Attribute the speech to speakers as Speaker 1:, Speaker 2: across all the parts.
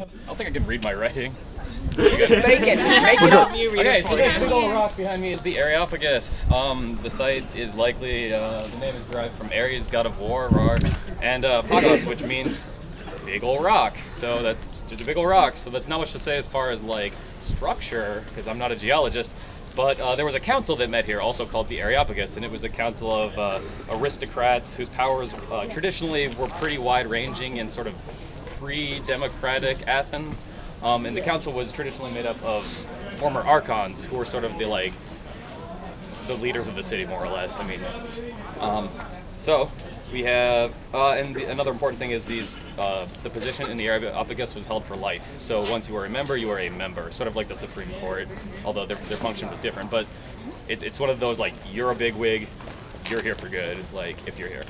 Speaker 1: I don't think I can read my writing.
Speaker 2: Make it up.
Speaker 1: Okay, so this big old rock behind me is the Areopagus. The site is likely, the name is derived from Ares, god of war, and Pagos, which means big old rock. So that's just a big old rock. So that's not much to say as far as like structure, because I'm not a geologist. But there was a council that met here, also called the Areopagus, and it was a council of aristocrats whose powers traditionally were pretty wide-ranging and sort of pre-democratic Athens. And the council was traditionally made up of former archons, who were sort of the leaders of the city, more or less. I mean, so we have, another important thing is the position in the Areopagus was held for life. So once you were a member, you were a member, sort of like the Supreme Court, although their function was different. But it's one of those, like, you're a bigwig, you're here for good, like, if you're here.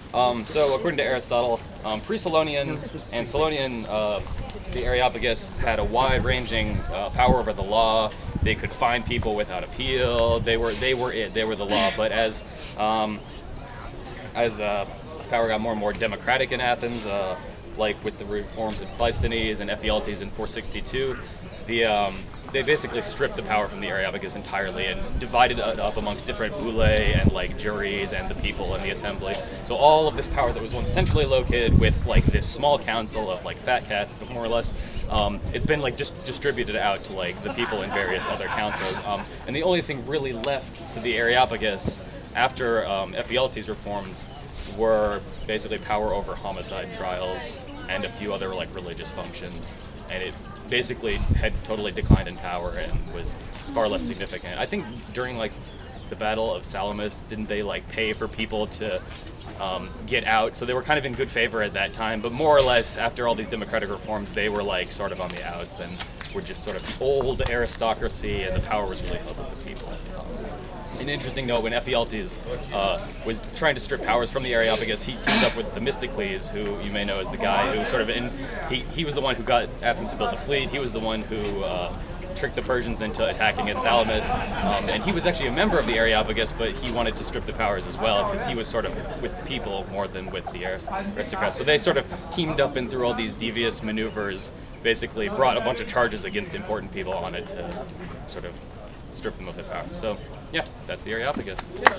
Speaker 1: So according to Aristotle, pre-Solonian and Solonian, the Areopagus had a wide-ranging power over the law. They could fine people without appeal. They were the law. But as power got more and more democratic in Athens, like with the reforms of Cleisthenes and Ephialtes in 462, they basically stripped the power from the Areopagus entirely and divided it up amongst different boule and like juries and the people in the assembly. So all of this power that was once centrally located with like this small council of like fat cats, but more or less, it's been like just distributed out to like the people in various other councils. And the only thing really left to the Areopagus after Ephialtes reforms were basically power over homicide trials and a few other like religious functions, and it basically had totally declined in power and was far less significant. I think during like the Battle of Salamis, didn't they like pay for people to get out? So they were kind of in good favor at that time, but more or less after all these democratic reforms, they were like sort of on the outs and were just sort of old aristocracy, and the power was really held with the people. An interesting note, when Ephialtes was trying to strip powers from the Areopagus, he teamed up with Themistocles, who you may know as the guy who sort of, he was the one who got Athens to build the fleet. He was the one who tricked the Persians into attacking at Salamis, and he was actually a member of the Areopagus, but he wanted to strip the powers as well, because he was sort of with the people more than with the aristocrats. So they sort of teamed up and through all these devious maneuvers, basically brought a bunch of charges against important people on it to sort of strip them of their power. So yeah, that's the Areopagus.
Speaker 3: Okay.